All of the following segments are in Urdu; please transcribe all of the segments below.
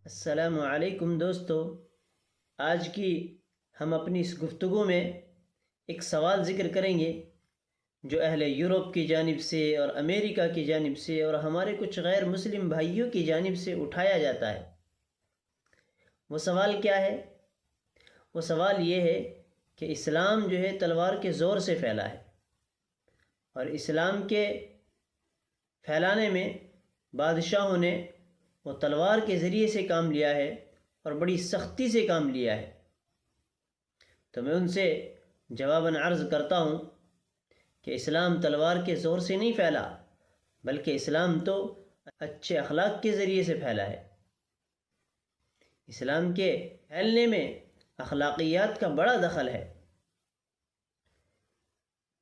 السلام علیکم دوستو، آج کی ہم اپنی اس گفتگو میں ایک سوال ذکر کریں گے جو اہل یورپ کی جانب سے اور امریکہ کی جانب سے اور ہمارے کچھ غیر مسلم بھائیوں کی جانب سے اٹھایا جاتا ہے۔ وہ سوال کیا ہے؟ وہ سوال یہ ہے کہ اسلام جو ہے تلوار کے زور سے پھیلا ہے، اور اسلام کے پھیلانے میں بادشاہوں نے وہ تلوار کے ذریعے سے کام لیا ہے اور بڑی سختی سے کام لیا ہے۔ تو میں ان سے جواباً عرض کرتا ہوں کہ اسلام تلوار کے زور سے نہیں پھیلا، بلکہ اسلام تو اچھے اخلاق کے ذریعے سے پھیلا ہے۔ اسلام کے پھیلنے میں اخلاقیات کا بڑا دخل ہے۔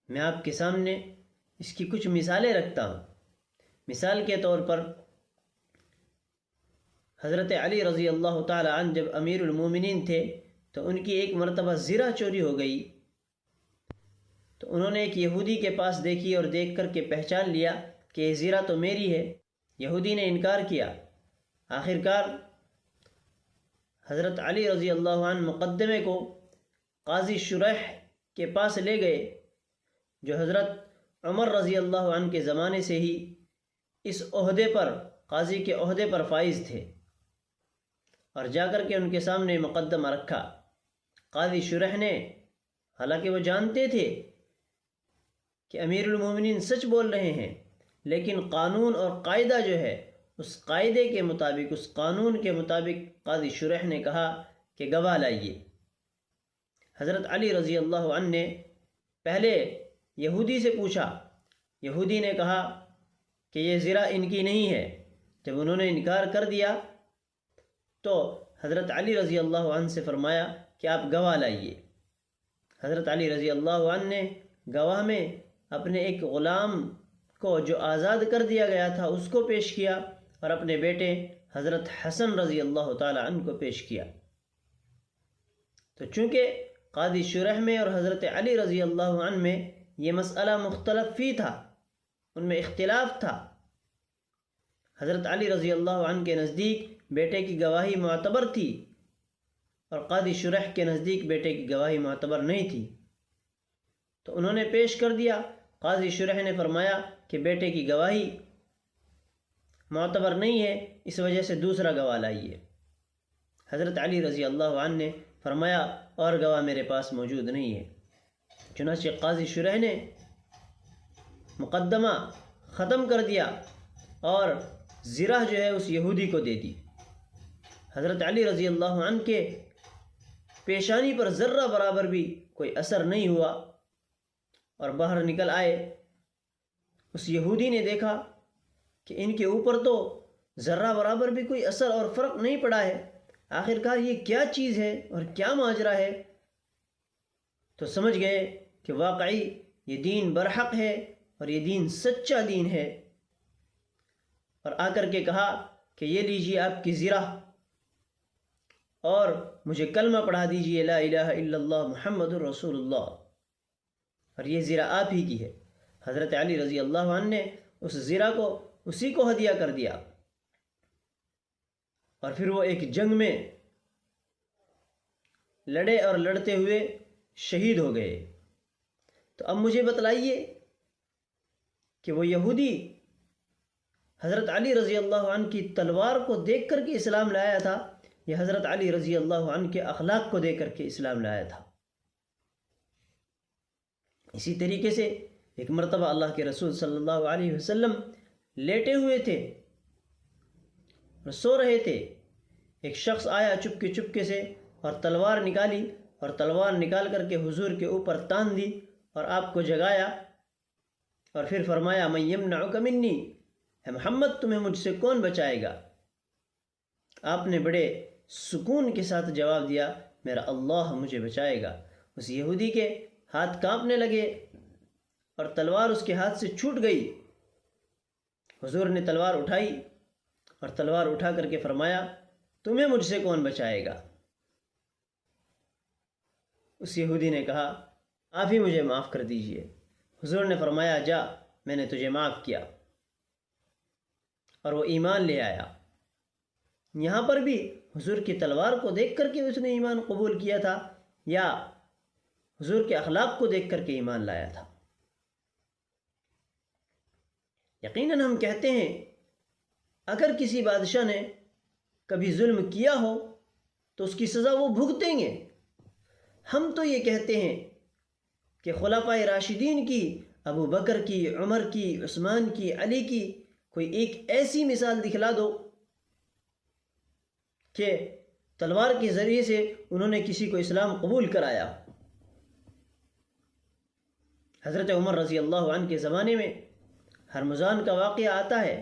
میں آپ کے سامنے اس کی کچھ مثالیں رکھتا ہوں۔ مثال کے طور پر حضرت علی رضی اللہ تعالی عنہ جب امیر المومنین تھے تو ان کی ایک مرتبہ زرہ چوری ہو گئی، تو انہوں نے ایک یہودی کے پاس دیکھی اور دیکھ کر کے پہچان لیا کہ یہ زرہ تو میری ہے۔ یہودی نے انکار کیا۔ آخرکار حضرت علی رضی اللہ عنہ مقدمے کو قاضی شریح کے پاس لے گئے، جو حضرت عمر رضی اللہ عنہ کے زمانے سے ہی اس عہدے پر، قاضی کے عہدے پر فائز تھے، اور جا کر کے ان کے سامنے مقدمہ رکھا۔ قاضی شریح نے، حالانکہ وہ جانتے تھے کہ امیر المومنین سچ بول رہے ہیں، لیکن قانون اور قاعدہ جو ہے، اس قاعدے کے مطابق، اس قانون کے مطابق قاضی شریح نے کہا کہ گواہ لائیے۔ حضرت علی رضی اللہ عنہ نے پہلے یہودی سے پوچھا۔ یہودی نے کہا کہ یہ زرہ ان کی نہیں ہے۔ جب انہوں نے انکار کر دیا تو حضرت علی رضی اللہ عنہ سے فرمایا کہ آپ گواہ لائیے۔ حضرت علی رضی اللہ عنہ نے گواہ میں اپنے ایک غلام کو جو آزاد کر دیا گیا تھا اس کو پیش کیا، اور اپنے بیٹے حضرت حسن رضی اللہ تعالی عنہ کو پیش کیا۔ تو چونکہ قاضی شریح میں اور حضرت علی رضی اللہ عنہ میں یہ مسئلہ مختلف فی تھا، ان میں اختلاف تھا۔ حضرت علی رضی اللہ عنہ کے نزدیک بیٹے کی گواہی معتبر تھی، اور قاضی شریح کے نزدیک بیٹے کی گواہی معتبر نہیں تھی، تو انہوں نے پیش کر دیا۔ قاضی شریح نے فرمایا کہ بیٹے کی گواہی معتبر نہیں ہے، اس وجہ سے دوسرا گواہ لائیے۔ حضرت علی رضی اللہ عنہ نے فرمایا اور گواہ میرے پاس موجود نہیں ہے۔ چنانچہ قاضی شریح نے مقدمہ ختم کر دیا اور زرہ جو ہے اس یہودی کو دے دی۔ حضرت علی رضی اللہ عنہ کے پیشانی پر ذرہ برابر بھی کوئی اثر نہیں ہوا، اور باہر نکل آئے۔ اس یہودی نے دیکھا کہ ان کے اوپر تو ذرہ برابر بھی کوئی اثر اور فرق نہیں پڑا ہے، آخرکار یہ کیا چیز ہے اور کیا ماجرا ہے؟ تو سمجھ گئے کہ واقعی یہ دین برحق ہے اور یہ دین سچا دین ہے، اور آ کر کے کہا کہ یہ لیجیے آپ کی زرہ، اور مجھے کلمہ پڑھا دیجیے لا الہ الا اللہ محمد الرسول اللہ، اور یہ زرہ آپ ہی کی ہے۔ حضرت علی رضی اللہ عنہ نے اس زرہ کو اسی کو ہدیہ کر دیا، اور پھر وہ ایک جنگ میں لڑے اور لڑتے ہوئے شہید ہو گئے۔ تو اب مجھے بتلائیے کہ وہ یہودی حضرت علی رضی اللہ عنہ کی تلوار کو دیکھ کر کے اسلام لایا تھا، یا حضرت علی رضی اللہ عنہ کے اخلاق کو دیکھ کر کے اسلام لایا تھا؟ اسی طریقے سے ایک مرتبہ اللہ کے رسول صلی اللہ علیہ وسلم لیٹے ہوئے تھے اور سو رہے تھے۔ ایک شخص آیا چپکے سے اور تلوار نکالی، اور تلوار نکال کر کے حضور کے اوپر تان دی اور آپ کو جگایا، اور پھر فرمایا من یمنعک منی، اے محمد تمہیں مجھ سے کون بچائے گا؟ آپ نے بڑے سکون کے ساتھ جواب دیا میرا اللہ مجھے بچائے گا۔ اس یہودی کے ہاتھ کانپنے لگے اور تلوار اس کے ہاتھ سے چھوٹ گئی۔ حضور نے تلوار اٹھائی اور تلوار اٹھا کر کے فرمایا تمہیں مجھ سے کون بچائے گا؟ اس یہودی نے کہا آپ ہی مجھے معاف کر دیجئے۔ حضور نے فرمایا جا، میں نے تجھے معاف کیا، اور وہ ایمان لے آیا۔ یہاں پر بھی حضور کی تلوار کو دیکھ کر کے اس نے ایمان قبول کیا تھا یا حضور کے اخلاق کو دیکھ کر کے ایمان لایا تھا؟ یقیناً ہم کہتے ہیں اگر کسی بادشاہ نے کبھی ظلم کیا ہو تو اس کی سزا وہ بھگتیں گے۔ ہم تو یہ کہتے ہیں کہ خلفائے راشدین کی، ابو بکر کی، عمر کی، عثمان کی، علی کی کوئی ایک ایسی مثال دکھلا دو کہ تلوار کے ذریعے سے انہوں نے کسی کو اسلام قبول کرایا۔ حضرت عمر رضی اللہ عنہ کے زمانے میں ہرمزان کا واقعہ آتا ہے۔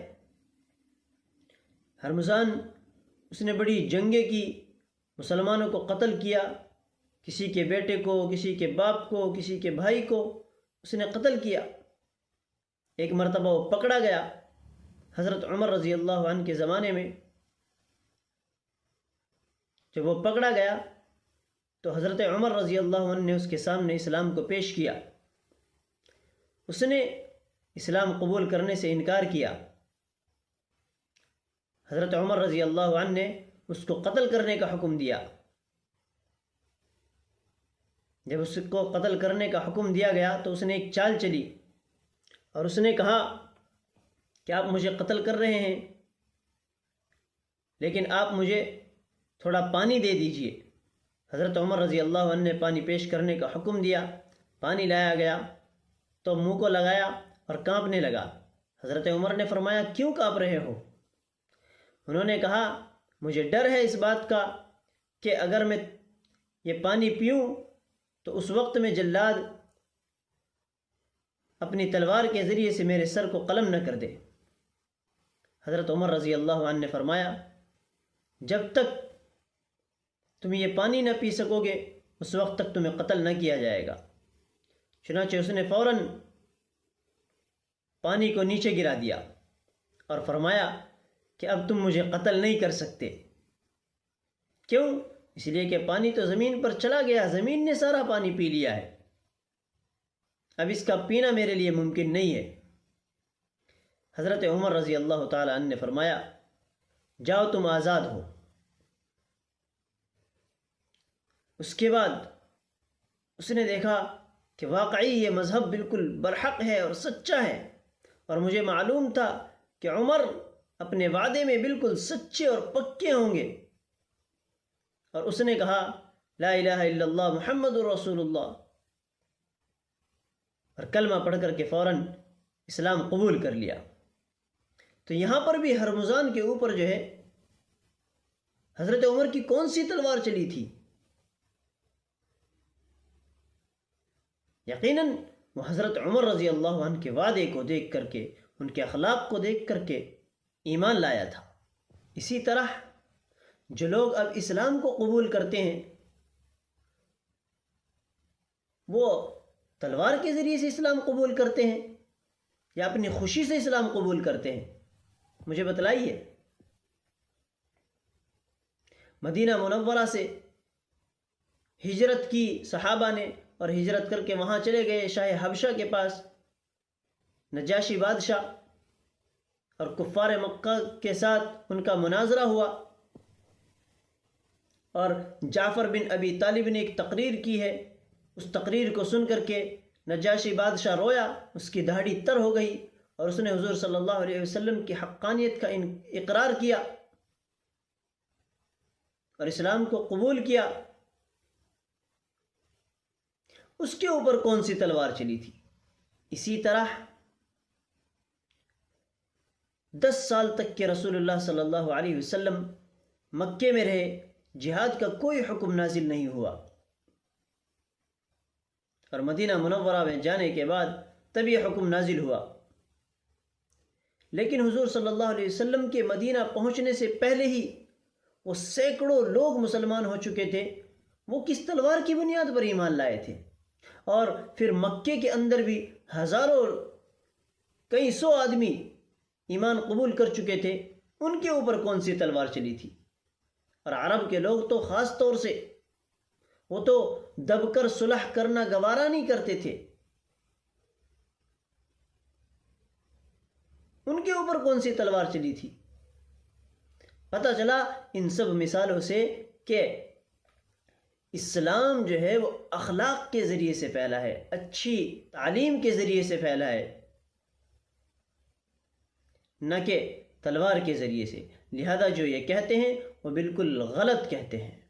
ہرمزان اس نے بڑی جنگیں کی، مسلمانوں کو قتل کیا، کسی کے بیٹے کو، کسی کے باپ کو، کسی کے بھائی کو اس نے قتل کیا۔ ایک مرتبہ وہ پکڑا گیا حضرت عمر رضی اللہ عنہ کے زمانے میں۔ جب وہ پکڑا گیا تو حضرت عمر رضی اللہ عنہ نے اس کے سامنے اسلام کو پیش کیا۔ اس نے اسلام قبول کرنے سے انکار کیا۔ حضرت عمر رضی اللہ عنہ نے اس کو قتل کرنے کا حکم دیا۔ جب اس کو قتل کرنے کا حکم دیا گیا تو اس نے ایک چال چلی اور اس نے کہا کہ آپ مجھے قتل کر رہے ہیں لیکن آپ مجھے تھوڑا پانی دے دیجئے۔ حضرت عمر رضی اللہ عنہ نے پانی پیش کرنے کا حکم دیا۔ پانی لایا گیا تو منہ کو لگایا اور کانپنے لگا۔ حضرت عمر نے فرمایا کیوں کانپ رہے ہو؟ انہوں نے کہا مجھے ڈر ہے اس بات کا کہ اگر میں یہ پانی پیوں تو اس وقت میں جلاد اپنی تلوار کے ذریعے سے میرے سر کو قلم نہ کر دے۔ حضرت عمر رضی اللہ عنہ نے فرمایا جب تک تم یہ پانی نہ پی سکو گے اس وقت تک تمہیں قتل نہ کیا جائے گا۔ چنانچہ اس نے فوراً پانی کو نیچے گرا دیا اور فرمایا کہ اب تم مجھے قتل نہیں کر سکتے۔ کیوں؟ اس لیے کہ پانی تو زمین پر چلا گیا، زمین نے سارا پانی پی لیا ہے، اب اس کا پینا میرے لیے ممکن نہیں ہے۔ حضرت عمر رضی اللہ تعالی عنہ نے فرمایا جاؤ تم آزاد ہو۔ اس کے بعد اس نے دیکھا کہ واقعی یہ مذہب بالکل برحق ہے اور سچا ہے، اور مجھے معلوم تھا کہ عمر اپنے وعدے میں بالکل سچے اور پکے ہوں گے، اور اس نے کہا لا الہ الا اللہ محمد رسول اللہ، اور کلمہ پڑھ کر کے فوراً اسلام قبول کر لیا۔ تو یہاں پر بھی ہرمزان کے اوپر جو ہے حضرت عمر کی کون سی تلوار چلی تھی؟ یقیناً وہ حضرت عمر رضی اللہ عنہ کے وعدے کو دیکھ کر کے، ان کے اخلاق کو دیکھ کر کے ایمان لایا تھا۔ اسی طرح جو لوگ اب اسلام کو قبول کرتے ہیں وہ تلوار کے ذریعے سے اسلام قبول کرتے ہیں یا اپنی خوشی سے اسلام قبول کرتے ہیں؟ مجھے بتلائیے۔ مدینہ منورہ سے ہجرت کی صحابہ نے، اور ہجرت کر کے وہاں چلے گئے شاہ حبشہ کے پاس، نجاشی بادشاہ، اور کفار مکہ کے ساتھ ان کا مناظرہ ہوا، اور جعفر بن ابی طالب نے ایک تقریر کی ہے۔ اس تقریر کو سن کر کے نجاشی بادشاہ رویا، اس کی داڑھی تر ہو گئی، اور اس نے حضور صلی اللہ علیہ وسلم کی حقانیت کا اقرار کیا اور اسلام کو قبول کیا۔ اس کے اوپر کون سی تلوار چلی تھی؟ اسی طرح 10 سال تک کے رسول اللہ صلی اللہ علیہ وسلم مکے میں رہے، جہاد کا کوئی حکم نازل نہیں ہوا، اور مدینہ منورہ میں جانے کے بعد تب یہ حکم نازل ہوا۔ لیکن حضور صلی اللہ علیہ وسلم کے مدینہ پہنچنے سے پہلے ہی وہ سینکڑوں لوگ مسلمان ہو چکے تھے۔ وہ کس تلوار کی بنیاد پر ایمان لائے تھے؟ اور پھر مکے کے اندر بھی ہزاروں، کئی سو آدمی ایمان قبول کر چکے تھے، ان کے اوپر کون سی تلوار چلی تھی؟ اور عرب کے لوگ تو خاص طور سے وہ تو دب کر صلح کرنا گوارا نہیں کرتے تھے، ان کے اوپر کون سی تلوار چلی تھی؟ پتہ چلا ان سب مثالوں سے کہ اسلام جو ہے وہ اخلاق کے ذریعے سے پھیلا ہے، اچھی تعلیم کے ذریعے سے پھیلا ہے، نہ کہ تلوار کے ذریعے سے۔ لہذا جو یہ کہتے ہیں وہ بالکل غلط کہتے ہیں۔